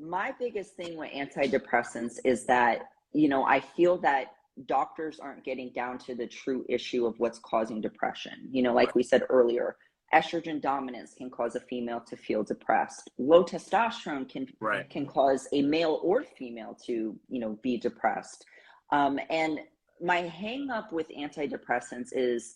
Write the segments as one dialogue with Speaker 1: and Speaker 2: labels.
Speaker 1: my biggest thing with antidepressants is that, I feel that doctors aren't getting down to the true issue of what's causing depression. Like we said earlier, estrogen dominance can cause a female to feel depressed. Low testosterone can cause a male or female to, be depressed. And my hang up with antidepressants is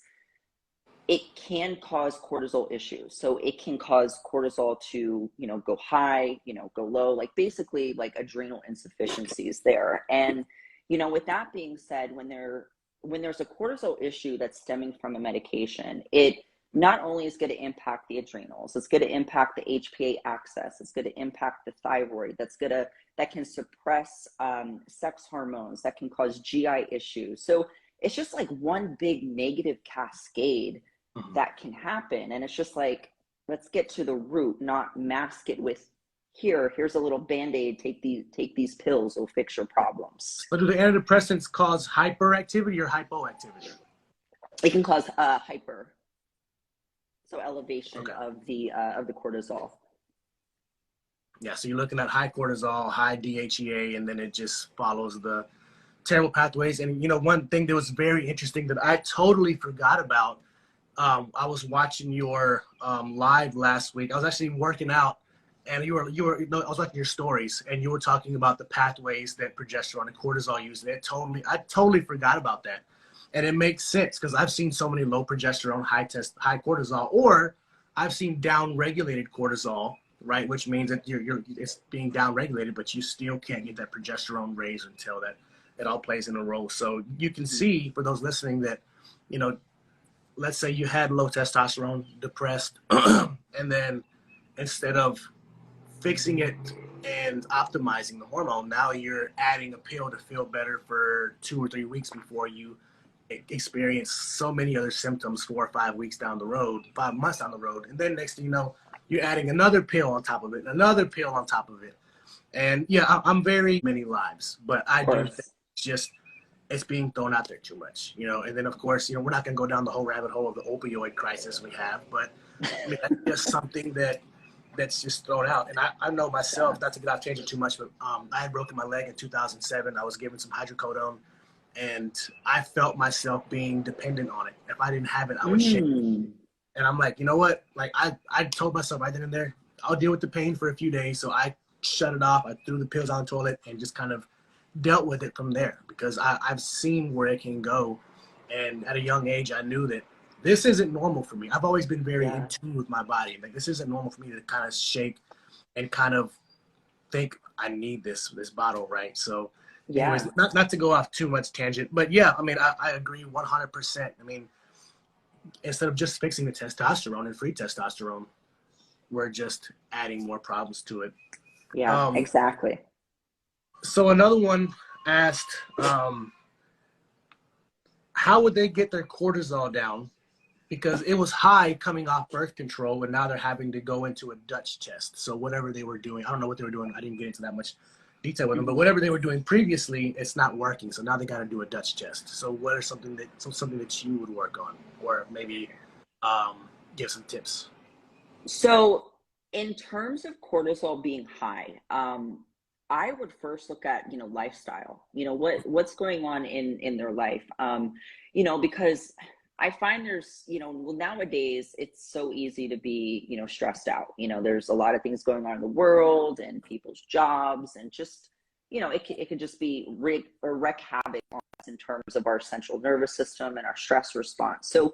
Speaker 1: it can cause cortisol issues. So it can cause cortisol to, go high, go low, like basically like adrenal insufficiencies there. And, with that being said, when there's a cortisol issue that's stemming from a medication, it not only is going to impact the adrenals, it's going to impact the HPA axis, it's going to impact the thyroid, that can suppress sex hormones, that can cause GI issues. So it's just like one big negative cascade that can happen. And it's just like, let's get to the root, not mask it with, here's a little Band-Aid, take these pills, will fix your problems.
Speaker 2: But do the antidepressants cause hyperactivity or hypoactivity?
Speaker 1: It can cause hyper, so elevation of the cortisol.
Speaker 2: Yeah, so you're looking at high cortisol, high DHEA, and then it just follows the terrible pathways. And one thing that was very interesting that I totally forgot about, I was watching your live last week. I was actually working out, and I was watching your stories, and you were talking about the pathways that progesterone and cortisol use. And I totally forgot about that. And it makes sense because I've seen so many low progesterone, high cortisol, or I've seen down-regulated cortisol, right? Which means that it's being down-regulated, but you still can't get that progesterone raised until that it all plays in a role. So you can see, for those listening, that, let's say you had low testosterone, depressed, and then instead of fixing it and optimizing the hormone, now you're adding a pill to feel better for 2 or 3 weeks before you experience so many other symptoms 4 or 5 weeks down the road, 5 months down the road. And then next thing you know, you're adding another pill on top of it, another pill on top of it. And yeah, I'm very many lives, but I do think it's being thrown out there too much, and then of course, we're not going to go down the whole rabbit hole of the opioid crisis we have, but I mean, that's just something that's just thrown out. And I know myself, not to get off tangent too much, but I had broken my leg in 2007. I was given some hydrocodone, and I felt myself being dependent on it. If I didn't have it, I would shake. And I'm like, you know what? Like I told myself right then and there, I'll deal with the pain for a few days. So I shut it off. I threw the pills on the toilet and just kind of dealt with it from there, because I've seen where it can go. And at a young age, I knew that this isn't normal for me. I've always been very in tune with my body. Like, this isn't normal for me to kind of shake and kind of think I need this bottle, right? So anyways, not to go off too much tangent, but yeah, I mean, I agree 100%. I mean, instead of just fixing the testosterone and free testosterone, we're just adding more problems to it.
Speaker 1: Yeah, exactly.
Speaker 2: So another one asked, how would they get their cortisol down? Because it was high coming off birth control, and now they're having to go into a Dutch test. So whatever they were doing, I don't know what they were doing. I didn't get into that much detail with them, but whatever they were doing previously, it's not working. So now they got to do a Dutch test. So what are something that you would work on, or maybe give some tips?
Speaker 1: So in terms of cortisol being high, I would first look at, lifestyle, what's going on in their life, because I find there's, nowadays it's so easy to be, stressed out. There's a lot of things going on in the world and people's jobs, and just, it could just be wreak havoc on us in terms of our central nervous system and our stress response. So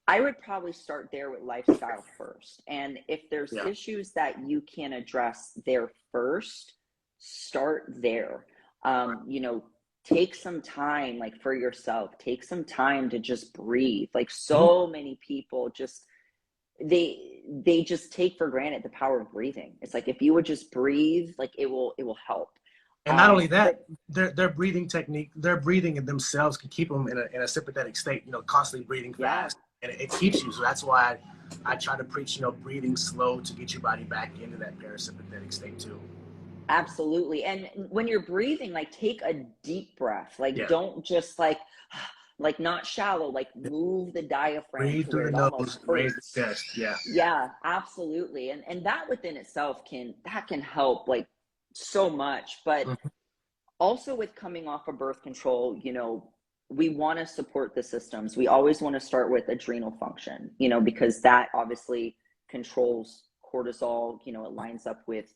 Speaker 1: I would probably start there with lifestyle first. And if there's issues that you can address there first, start there. Take some time, like, for yourself. Take some time to just breathe. Like, so many people just, they just take for granted the power of breathing. It's like, if you would just breathe, like, it will help.
Speaker 2: And not only that, their breathing technique, their breathing in themselves can keep them in a sympathetic state, constantly breathing fast. And it keeps you. So that's why I try to preach, breathing slow to get your body back into that parasympathetic state too.
Speaker 1: Absolutely. And when you're breathing, like, take a deep breath. Like, don't just like not shallow, like, move the diaphragm.
Speaker 2: Breathe through the nose, raise the chest. Yeah.
Speaker 1: Yeah, absolutely. And that within itself can help, like, so much. But
Speaker 2: Mhm.
Speaker 1: also with coming off of birth control, we want to support the systems. We always want to start with adrenal function, because that obviously controls cortisol. It lines up with,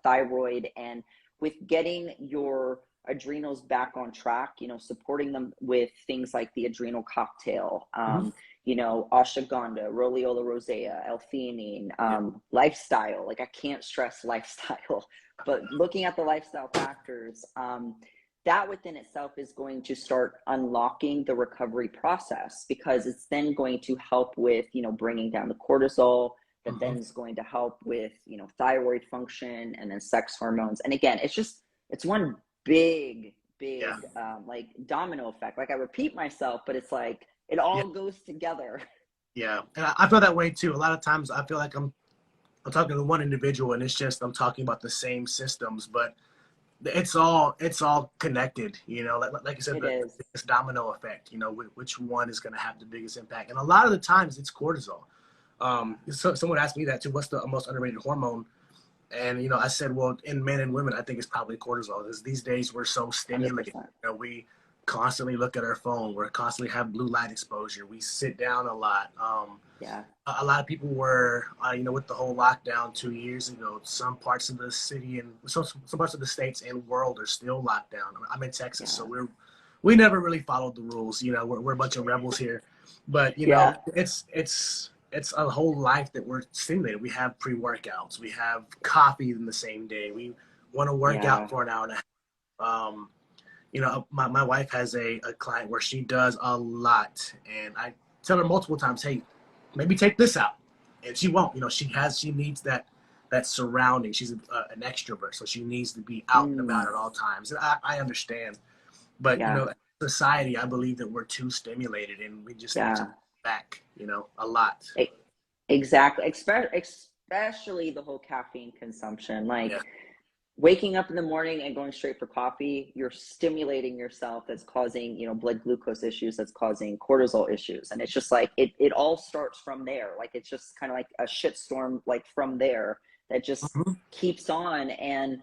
Speaker 1: thyroid, and with getting your adrenals back on track, supporting them with things like the adrenal cocktail,
Speaker 2: Mhm.
Speaker 1: ashwagandha, rhodiola rosea, L-theanine,
Speaker 2: Yeah.
Speaker 1: lifestyle. Like, I can't stress lifestyle, but looking at the lifestyle factors, that within itself is going to start unlocking the recovery process, because it's then going to help with, bringing down the cortisol, that
Speaker 2: Mhm.
Speaker 1: then is going to help with, thyroid function, and then sex hormones. And again, it's one big,
Speaker 2: Yeah.
Speaker 1: big, like, domino effect. Like, I repeat myself, but it's like it
Speaker 2: Yeah.
Speaker 1: all goes together.
Speaker 2: Yeah. And I feel that way too. A lot of times I feel like I'm talking to one individual and it's just I'm talking about the same systems, but it's all connected. Like you said,
Speaker 1: It
Speaker 2: the
Speaker 1: is.
Speaker 2: biggest domino effect. Which one is going to have the biggest impact? And a lot of the times it's cortisol. So someone asked me that too. What's the most underrated hormone? And I said, well, in men and women, I think it's probably cortisol. Because these days we're so stimulated.
Speaker 1: 100%.
Speaker 2: We constantly look at our phone. We're constantly have blue light exposure. We sit down a lot.
Speaker 1: Yeah.
Speaker 2: A lot of people were, with the whole lockdown 2 years ago. Some parts of the city and some parts of the states and world are still locked down. I'm in Texas, so
Speaker 1: Yeah.
Speaker 2: we never really followed the rules. We're a bunch of rebels here, but
Speaker 1: Yeah.
Speaker 2: it's a whole life that we're stimulated. We have pre-workouts, we have coffee in the same day. We want to work out
Speaker 1: Yeah.
Speaker 2: for an hour and a half. My wife has a client where she does a lot, and I tell her multiple times, hey, maybe take this out, and she won't. She needs that surrounding. She's an extrovert, so she needs to be out and about
Speaker 1: Mm.
Speaker 2: at all times. And I understand, but
Speaker 1: Yeah.
Speaker 2: society, I believe that we're too stimulated, and we just need to
Speaker 1: Yeah.
Speaker 2: back, a lot.
Speaker 1: E- Exactly. Especially the whole caffeine consumption.
Speaker 2: Yeah.
Speaker 1: Like, waking up in the morning and going straight for coffee, you're stimulating yourself. That's causing, blood glucose issues. That's causing cortisol issues. And it's just like, it all starts from there. Like, it's just kind of like a shitstorm, like, from there, that just
Speaker 2: Mhm.
Speaker 1: keeps on. And,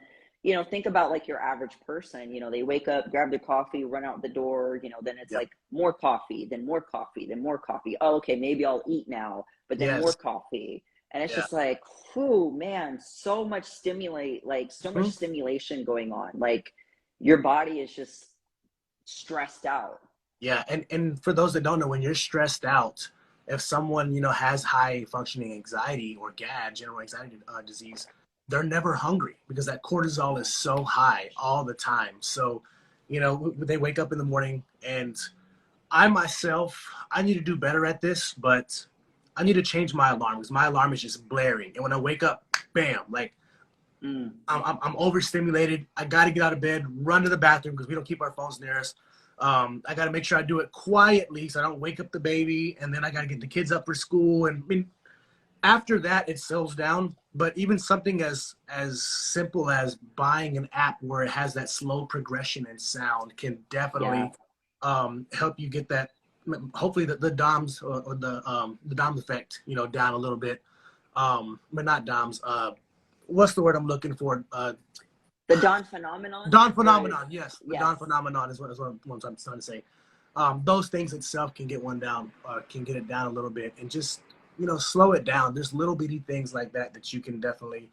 Speaker 1: think about, like, your average person, they wake up, grab their coffee, run out the door, then it's
Speaker 2: Yep.
Speaker 1: like more coffee, then more coffee, then more coffee. Oh, okay, maybe I'll eat now, but then more
Speaker 2: Yes.
Speaker 1: coffee. And it's
Speaker 2: Yeah.
Speaker 1: just like, whew, man, so much
Speaker 2: Mhm.
Speaker 1: stimulation going on. Like, your body is just stressed out.
Speaker 2: Yeah, and for those that don't know, when you're stressed out, if someone has high functioning anxiety or GAD, general anxiety disease, they're never hungry because that cortisol is
Speaker 1: Yeah.
Speaker 2: so high all the time. So, they wake up in the morning, and I myself, I need to do better at this, but I need to change my alarm because my alarm is just blaring, and when I wake up, bam, like
Speaker 1: Mm.
Speaker 2: I'm overstimulated. I got to get out of bed, run to the bathroom because we don't keep our phones near us. I got to make sure I do it quietly so I don't wake up the baby, and then I got to get the kids up for school. And I mean, after that, it settles down. But even something as simple as buying an app where it has that slow progression and sound can
Speaker 1: Yeah.
Speaker 2: definitely help you get that. Hopefully, the DOMS or the DOMS effect, down a little bit. But not DOMS. What's the word I'm looking for?
Speaker 1: The Dawn phenomenon,
Speaker 2: Dawn
Speaker 1: or
Speaker 2: phenomenon. Yes, the
Speaker 1: yes.
Speaker 2: Dawn phenomenon is what I'm trying to say. Those things itself can get one down, can get it down a little bit, and just slow it down. There's little bitty things like that that you can definitely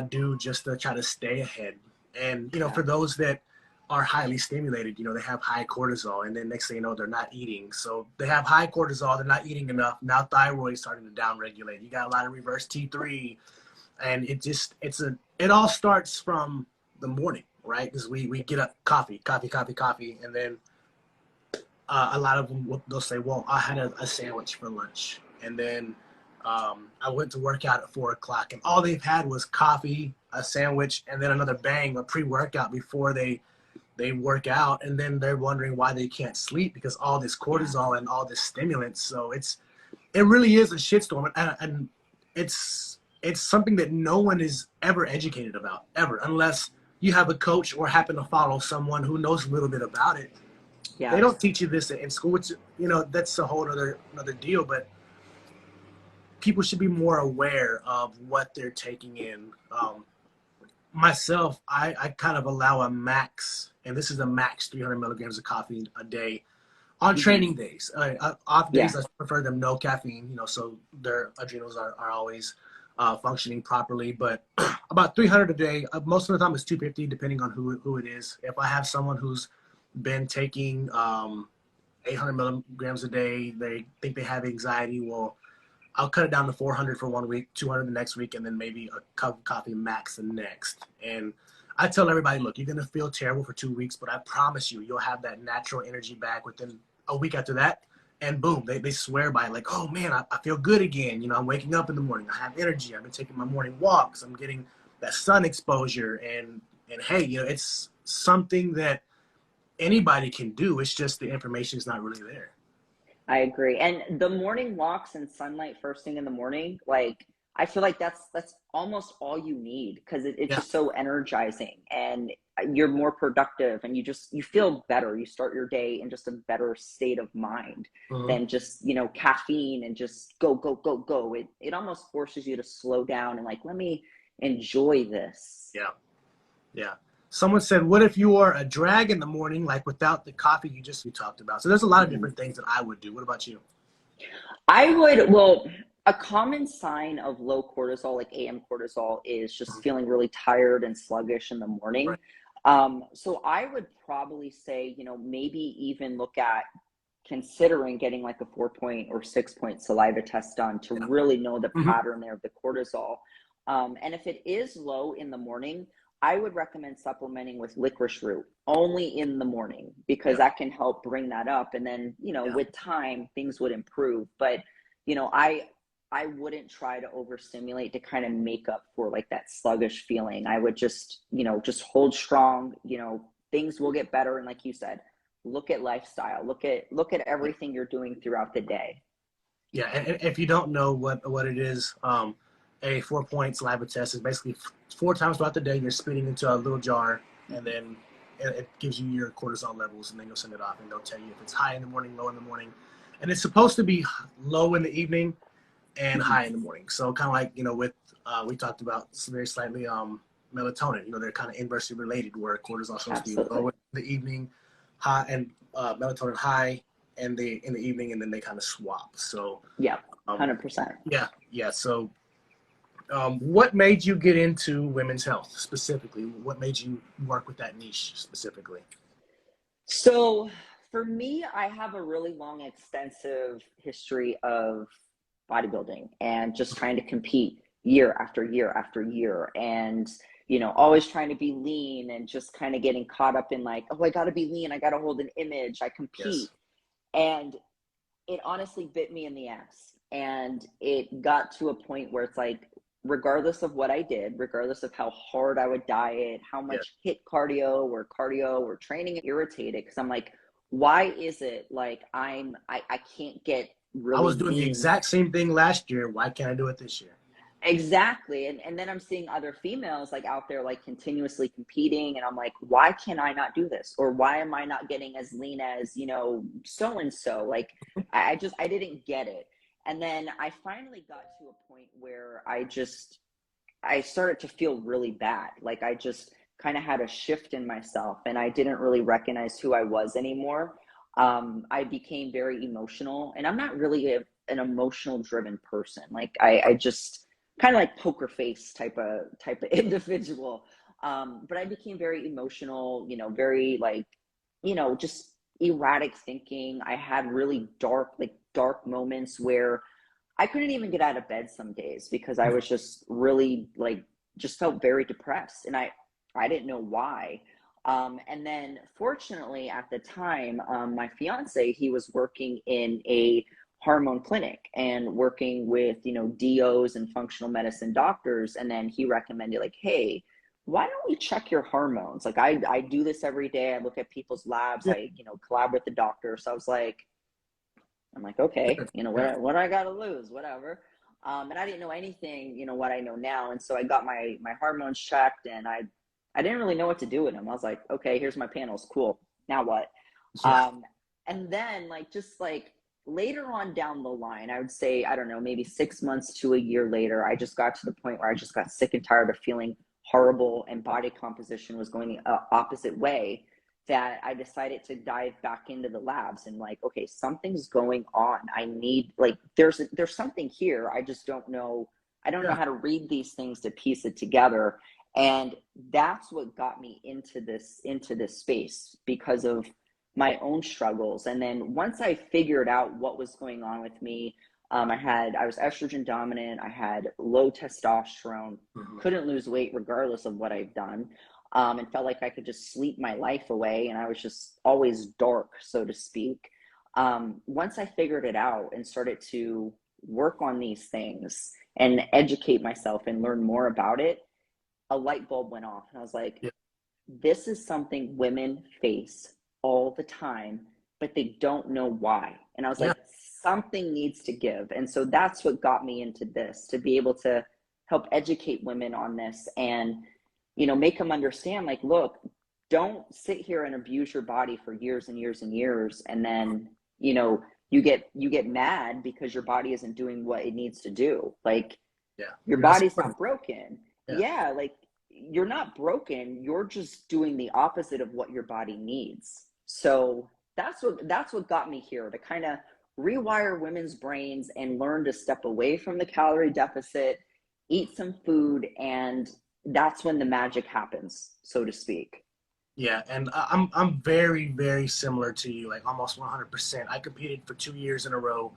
Speaker 2: do just to try to stay ahead. And
Speaker 1: Yeah.
Speaker 2: for those that are highly stimulated, they have high cortisol, and then next thing you know, they're not eating. So they have high cortisol, they're not eating enough. Now thyroid is starting to downregulate. You got a lot of reverse T3, and it all starts from the morning, right? Because we get up, coffee, coffee, coffee, coffee, and then a lot of them they'll say, well, I had a sandwich for lunch, and then I went to work out at 4 o'clock, and all they've had was coffee, a sandwich, and then another bang, a pre-workout before they work out, and then they're wondering why they can't sleep because all this
Speaker 1: Yeah.
Speaker 2: cortisol and all this stimulants. So it really is a shitstorm, and it's something that no one is ever educated about, ever, unless you have a coach or happen to follow someone who knows a little bit about it. They
Speaker 1: Yes.
Speaker 2: don't teach you this in school, which that's a whole other deal. But people should be more aware of what they're taking in. myself, I kind of allow a max, and this is a max 300 milligrams of coffee a day on
Speaker 1: Hmm.
Speaker 2: training days. Off
Speaker 1: Yeah.
Speaker 2: days, I prefer them no caffeine, so their adrenals are always functioning properly. But about 300 a day. Most of the time, it's 250, depending on who it is. If I have someone who's been taking 800 milligrams a day, they think they have anxiety. Well, I'll cut it down to 400 for 1 week, 200 the next week, and then maybe a cup of coffee max the next. And I tell everybody, look, you're gonna feel terrible for 2 weeks, but I promise you, you'll have that natural energy back within a week after that. And boom, they swear by it, like, oh man, I feel good again. I'm waking up in the morning, I have energy. I've been taking my morning walks. I'm getting that sun exposure, and hey, it's something that anybody can do. It's just the information is not really there.
Speaker 1: I agree. And the morning walks and sunlight first thing in the morning, like I feel like that's almost all you need because it's
Speaker 2: Yeah.
Speaker 1: just so energizing and you're more productive and you feel better. You start your day in just a better state of mind
Speaker 2: Mhm.
Speaker 1: than just, caffeine and just go, go, go, go. It almost forces you to slow down and like, let me enjoy this.
Speaker 2: Yeah. Yeah. Someone said, what if you are a drag in the morning, like without the coffee you talked about? So there's a lot of
Speaker 1: Mhm.
Speaker 2: different things that I would do. What about you?
Speaker 1: Well, a common sign of low cortisol, like AM cortisol, is just
Speaker 2: Mhm.
Speaker 1: feeling really tired and sluggish in the morning.
Speaker 2: Right.
Speaker 1: So I would probably say, maybe even look at considering getting like a 4 point or 6 point saliva test done to
Speaker 2: Yeah.
Speaker 1: really know the
Speaker 2: Hmm.
Speaker 1: pattern there of the cortisol. And if it is low in the morning, I would recommend supplementing with licorice root only in the morning because
Speaker 2: Yeah.
Speaker 1: that can help bring that up. And then,
Speaker 2: Yeah.
Speaker 1: with time, things would improve. But, I wouldn't try to overstimulate to kind of make up for like that sluggish feeling. I would just hold strong, things will get better. And like you said, look at lifestyle, look at everything you're doing throughout the day.
Speaker 2: Yeah. And if you don't know what it is, a 4 point saliva test is basically four times throughout the day, you're spitting into a little jar, and then it gives you your cortisol levels, and then you'll send it off, and they'll tell you if it's high in the morning, low in the morning. And it's supposed to be low in the evening and
Speaker 1: Mm-hmm.
Speaker 2: high in the morning. So kind of like with we talked about very slightly melatonin. They're kind of inversely related, where cortisol is supposed to be
Speaker 1: Absolutely.
Speaker 2: low in the evening, high, and melatonin high in the evening, and then they kind of swap. So
Speaker 1: Yeah,
Speaker 2: um,
Speaker 1: 100%.
Speaker 2: yeah, yeah. So what made you get into women's health specifically? What made you work with that niche specifically?
Speaker 1: So for me, I have a really long, extensive history of bodybuilding and just trying to compete year after year after year. And, always trying to be lean and just kind of getting caught up in like, oh, I got to be lean. I got to hold an image. I
Speaker 2: Yes.
Speaker 1: compete. And it honestly bit me in the ass. And it got to a point where it's like, regardless of what I did, regardless of how hard I would diet, how
Speaker 2: Yeah.
Speaker 1: much hit cardio or training irritated, because I'm like, why is it like I can't get
Speaker 2: I was
Speaker 1: really
Speaker 2: doing the
Speaker 1: lean.
Speaker 2: exact same thing last year. Why can't I do it this year?
Speaker 1: Exactly. And then I'm seeing other females like out there like continuously competing and I'm like, why can I not do this? Or why am I not getting as lean as, so and so? Like I didn't get it. And then I finally got to a point where I started to feel really bad. Like I just kind of had a shift in myself and I didn't really recognize who I was anymore. I became very emotional and I'm not really an emotional driven person. Like I just kind of like poker face type of individual. But I became very emotional, very like, just erratic thinking. I had really dark moments where I couldn't even get out of bed some days because I was just really like just felt very depressed and I didn't know why. And then fortunately at the time, my fiance, he was working in a hormone clinic and working with, DOs and functional medicine doctors. And then he recommended like, hey, why don't we check your hormones? Like I do this every day. I look at people's labs.
Speaker 2: Yeah.
Speaker 1: I, collab with the doctor. So I was like, I'm like, okay,
Speaker 2: Yeah.
Speaker 1: what I got to lose, whatever. And I didn't know anything, what I know now. And so I got my hormones checked, and I didn't really know what to do with them. I was like, okay, here's my panels, cool. Now what?
Speaker 2: Yeah.
Speaker 1: Um, and then just like later on down the line, I would say, I don't know, maybe 6 months to a year later, I just got to the point where I just got sick and tired of feeling horrible and body composition was going the opposite way, that I decided to dive back into the labs and like, okay, something's going on. I need, like, there's something here. I just don't know. I don't know
Speaker 2: Yeah.
Speaker 1: how to read these things to piece it together. And that's what got me into this space, because of my own struggles. And then once I figured out what was going on with me, I was estrogen dominant. I had low testosterone,
Speaker 2: Mm-hmm.
Speaker 1: couldn't lose weight regardless of what I've done, and felt like I could just sleep my life away. And I was just always dark, so to speak. Once I figured it out and started to work on these things and educate myself and learn more about it, a light bulb went off. And I was like,
Speaker 2: Yeah.
Speaker 1: this is something women face all the time, but they don't know why. And I was
Speaker 2: Yeah.
Speaker 1: like, something needs to give. And so that's what got me into this, to be able to help educate women on this and, make them understand, like, look, don't sit here and abuse your body for years and years and years. And then, you get mad because your body isn't doing what it needs to do. Like,
Speaker 2: Yeah.
Speaker 1: your
Speaker 2: You're not
Speaker 1: body's
Speaker 2: supporting.
Speaker 1: not broken.
Speaker 2: Yeah.
Speaker 1: Yeah, like, you're not broken. You're just doing the opposite of what your body needs. So that's what got me here, to kind of rewire women's brains and learn to step away from the calorie deficit, eat some food, and that's when the magic happens, so to speak.
Speaker 2: Yeah, and I'm very, very similar to you, like almost 100%. I competed for 2 years in a row,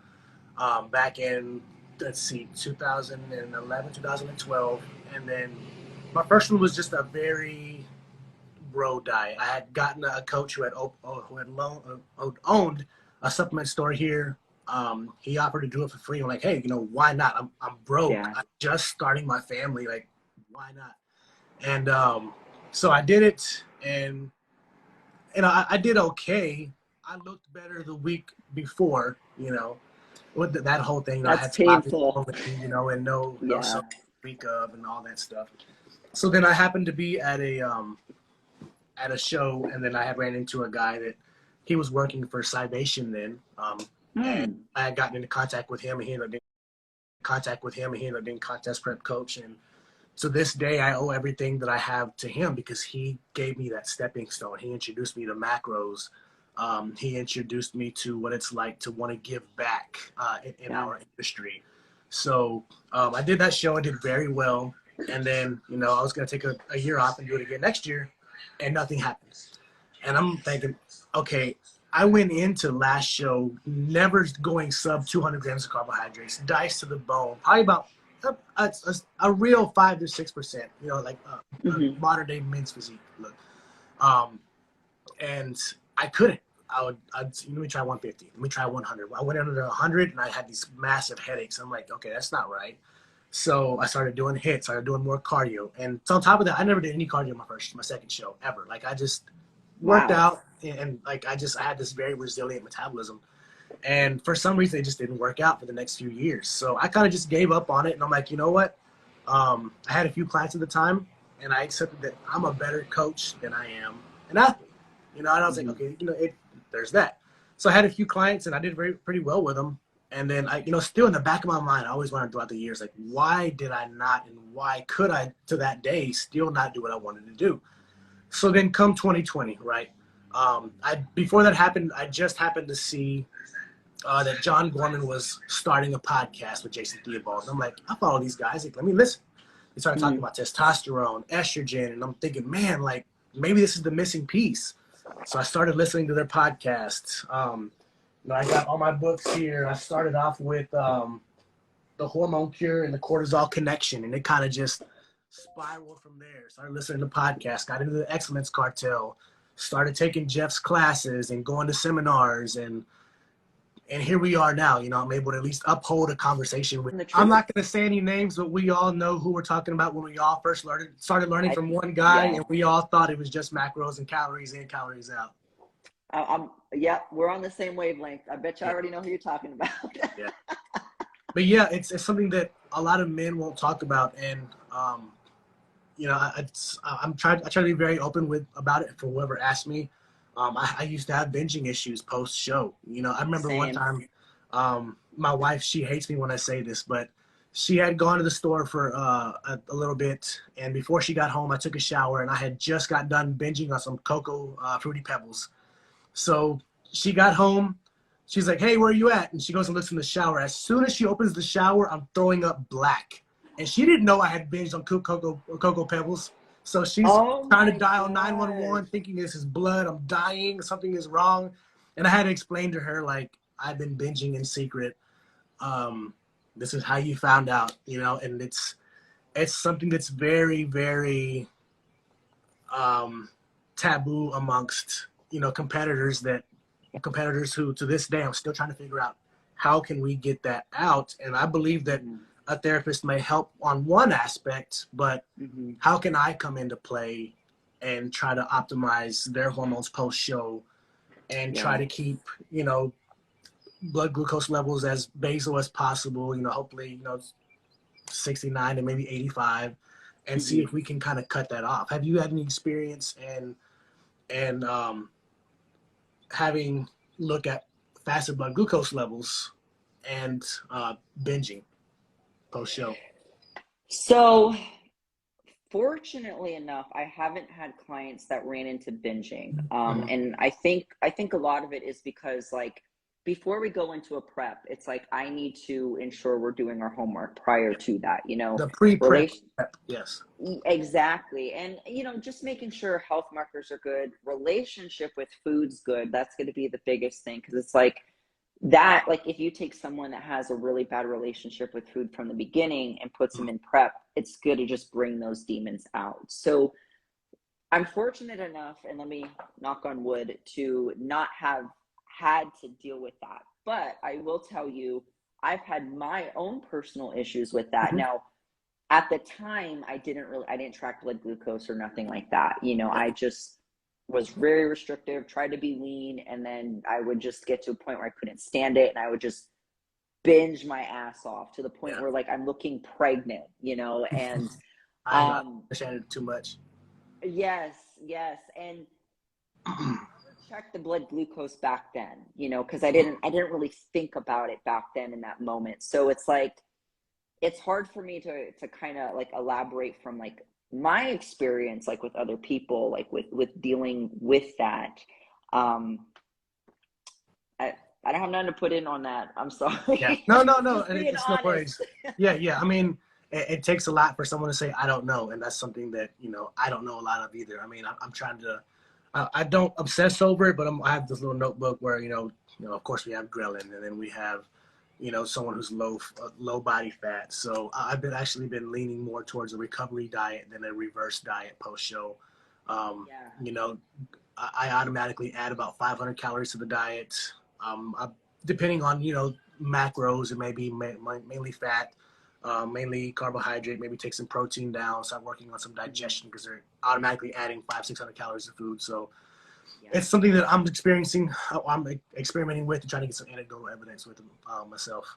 Speaker 2: back in, let's see, 2011, 2012, and then my first one was just a very bro diet. I had gotten a coach who had owned a supplement store here. He offered to do it for free. I'm like, hey, why not? I'm broke.
Speaker 1: Yeah.
Speaker 2: I'm just starting my family. Like, why not? And so I did it, and I did okay. I looked better the week before, with that whole thing. I
Speaker 1: That's
Speaker 2: had sloppy
Speaker 1: painful.
Speaker 2: vomiting, and no
Speaker 1: Yeah.
Speaker 2: something to speak of, and all that stuff. So then I happened to be at a show, and then I had ran into a guy that he was working for Cybation then, and
Speaker 1: Hmm.
Speaker 2: I had gotten into contact with him, and he ended up being contest prep coach, and to this day, I owe everything that I have to him, because he gave me that stepping stone. He introduced me to macros. He introduced me to what it's like to want to give back in
Speaker 1: Yeah.
Speaker 2: our industry. So I did that show. I did very well. And then, I was going to take a year off and do it again next year, and nothing happened. And I'm thinking, okay, I went into last show never going sub 200 grams of carbohydrates, diced to the bone, probably about a real 5 to 6%, like a
Speaker 1: Hmm.
Speaker 2: modern day men's physique look. Um, and I couldn't. Let me try 150. Let me try 100. I went under 100 and I had these massive headaches. I'm like, okay, that's not right. So I started doing hits, started doing more cardio. And so on top of that, I never did any cardio my second show ever. Like, I just worked
Speaker 1: Wow.
Speaker 2: out, and like, I had this very resilient metabolism. And for some reason, it just didn't work out for the next few years. So I kind of just gave up on it. And I'm like, you know what? I had a few clients at the time, and I accepted that I'm a better coach than I am an athlete. And I was like,
Speaker 1: Hmm.
Speaker 2: okay, there's that. So I had a few clients, and I did pretty well with them. And then still in the back of my mind, I always wondered throughout the years, like, why did I not, and why could I, to that day, still not do what I wanted to do? So then come 2020, right? Before that happened, I just happened to see that John Gorman was starting a podcast with Jason Theobald. And I'm like, I follow these guys. Like, let me listen. They started talking
Speaker 1: Hmm.
Speaker 2: about testosterone, estrogen, and I'm thinking, man, like, maybe this is the missing piece. So I started listening to their podcasts. I got all my books here. I started off with The Hormone Cure and The Cortisol Connection, and it kind of just spiraled from there. Started listening to podcasts, got into the Excellence Cartel, started taking Jeff's classes and going to seminars, and here we are now. I'm able to at least uphold a conversation with.
Speaker 1: And the
Speaker 2: I'm
Speaker 1: truth.
Speaker 2: not going to say any names, but we all know who we're talking about when we all first started learning
Speaker 1: I
Speaker 2: from one guy,
Speaker 1: Yeah.
Speaker 2: and we all thought it was just macros and calories in, calories out.
Speaker 1: Yeah, we're on the same wavelength. I bet you I
Speaker 2: Yeah,
Speaker 1: already know who you're talking about.
Speaker 2: yeah. But yeah, it's something that a lot of men won't talk about, and I try to be very open about it for whoever asks me. I used to have binging issues post show. I remember one
Speaker 1: Same.
Speaker 2: time, my wife, she hates me when I say this, but She had gone to the store for a little bit, and before she got home, I took a shower, and I had just got done binging on some cocoa fruity pebbles. So she got home. She's like, "Hey, where are you at?" And she goes and looks in the shower. As soon as she opens the shower, I'm throwing up black, and she didn't know I had binged on cocoa pebbles. So she's
Speaker 1: Oh
Speaker 2: trying to
Speaker 1: my
Speaker 2: dial
Speaker 1: gosh.
Speaker 2: 911, thinking this is blood. I'm dying. Something is wrong, and I had to explain to her like I've been binging in secret. Um, this is how you found out, and it's something that's very, very taboo amongst competitors who to this day I'm still trying to figure out how can we get that out. And I believe that
Speaker 1: Mm-hmm.
Speaker 2: a therapist may help on one aspect, but
Speaker 1: Mm-hmm.
Speaker 2: how can I come into play and try to optimize their hormones post show and try
Speaker 1: Yeah.
Speaker 2: to keep blood glucose levels as basal as possible, hopefully 69 and maybe 85, and see
Speaker 1: Mm-hmm.
Speaker 2: if we can kind of cut that off. Have you had any experience and having look at fasted blood glucose levels and binging post show?
Speaker 1: So fortunately enough, I haven't had clients that ran into binging.
Speaker 2: Mm-hmm.
Speaker 1: And I think a lot of it is because like before we go into a prep, it's like I need to ensure we're doing our homework prior to that,
Speaker 2: The pre-prep,
Speaker 1: relation
Speaker 2: yes.
Speaker 1: exactly. And just making sure health markers are good, relationship with food's good. That's going to be the biggest thing because it's like if you take someone that has a really bad relationship with food from the beginning and puts them in prep, it's good to just bring those demons out. So I'm fortunate enough, and let me knock on wood, to not have had to deal with that. But I will tell you, I've had my own personal issues with that.
Speaker 2: Mm-hmm.
Speaker 1: Now, at the time, I didn't track blood glucose or nothing like that.
Speaker 2: Yeah.
Speaker 1: I just was very restrictive, tried to be lean, and then I would just get to a point where I couldn't stand it, and I would just binge my ass off to the point
Speaker 2: Yeah.
Speaker 1: where like I'm looking pregnant, and
Speaker 2: I know. I
Speaker 1: um
Speaker 2: understand it too much.
Speaker 1: yes, yes, and I never checked the blood glucose back then, because I didn't really think about it back then in that moment. So it's like it's hard for me to kind of like elaborate from like my experience like with other people like with dealing with that. um i I don't have nothing to put in on that. I'm
Speaker 2: Yeah.
Speaker 1: sorry.
Speaker 2: No, no, no.
Speaker 1: Just being
Speaker 2: It's no
Speaker 1: honest.
Speaker 2: worries. Yeah, yeah. I mean, it takes a lot for someone to say, I don't know. And that's something that, I don't know a lot of either. I mean, I'm trying to, I don't obsess over it, but I have this little notebook where, of course we have ghrelin, and then we have, someone who's low body fat. So I've actually been leaning more towards a recovery diet than a reverse diet post show. Um,
Speaker 1: Yeah.
Speaker 2: you know, I automatically add about 500 calories to the diet. Depending on macros, it may be mainly fat, mainly carbohydrate. Maybe take some protein down. Start working on some
Speaker 1: Mhm.
Speaker 2: digestion because they're automatically adding 500-600 calories to food. So
Speaker 1: Yeah.
Speaker 2: it's something that I'm experiencing. I'm experimenting with and trying to get some anecdotal evidence with myself. So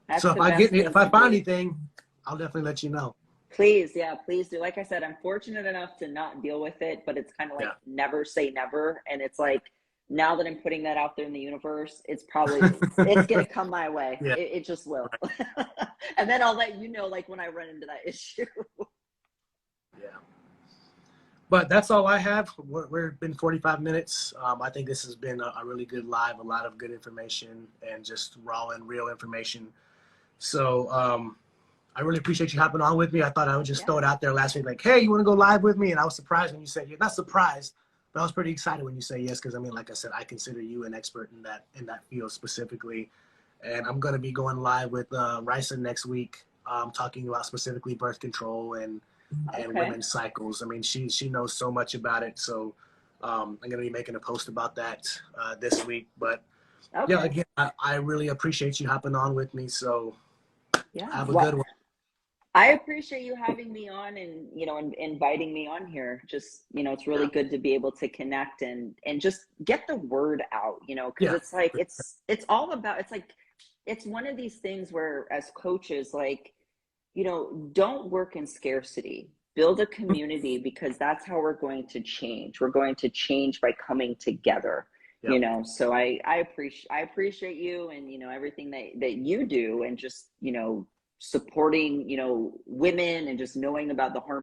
Speaker 1: That's the best
Speaker 2: if
Speaker 1: thing
Speaker 2: I
Speaker 1: to
Speaker 2: find
Speaker 1: do.
Speaker 2: anything, I'll definitely let you know.
Speaker 1: Please, yeah, please do. Like I said, I'm fortunate enough to not deal with it, but it's kind of like
Speaker 2: Yeah.
Speaker 1: never say never. And it's like now that I'm putting that out there in the universe, it's gonna come my way.
Speaker 2: Yeah.
Speaker 1: It just will. And then I'll let you know like when I run into that issue.
Speaker 2: Yeah. But that's all I have. We've been 45 minutes. I think this has been a really good live, a lot of good information and just raw and real information. So I really appreciate you hopping on with me. I thought I would just throw
Speaker 1: Yeah.
Speaker 2: it out there last week, like, hey, you want to go live with me? And I was surprised when you said, you're not surprised, but I was pretty excited when you say yes, because I mean, like I said, I consider you an expert in that field specifically. And I'm going to be going live with Risa next week, talking about specifically birth control and
Speaker 1: Okay.
Speaker 2: women's cycles. I mean, she knows so much about it. So I'm going to be making a post about that this week. But yeah,
Speaker 1: Okay.
Speaker 2: again, I really appreciate you hopping on with me. So
Speaker 1: Yeah.
Speaker 2: have a good
Speaker 1: Well,
Speaker 2: one.
Speaker 1: I appreciate you having me on and inviting me on here. Just it's really
Speaker 2: Yeah.
Speaker 1: good to be able to connect and just get the word out. Because
Speaker 2: Yeah.
Speaker 1: it's like it's all about. It's like it's one of these things where as coaches, like don't work in scarcity. Build a community because that's how we're going to change. We're going to change by coming together.
Speaker 2: Yep.
Speaker 1: So I appreciate you and everything that you do and just supporting, you know, women and just knowing about the hormone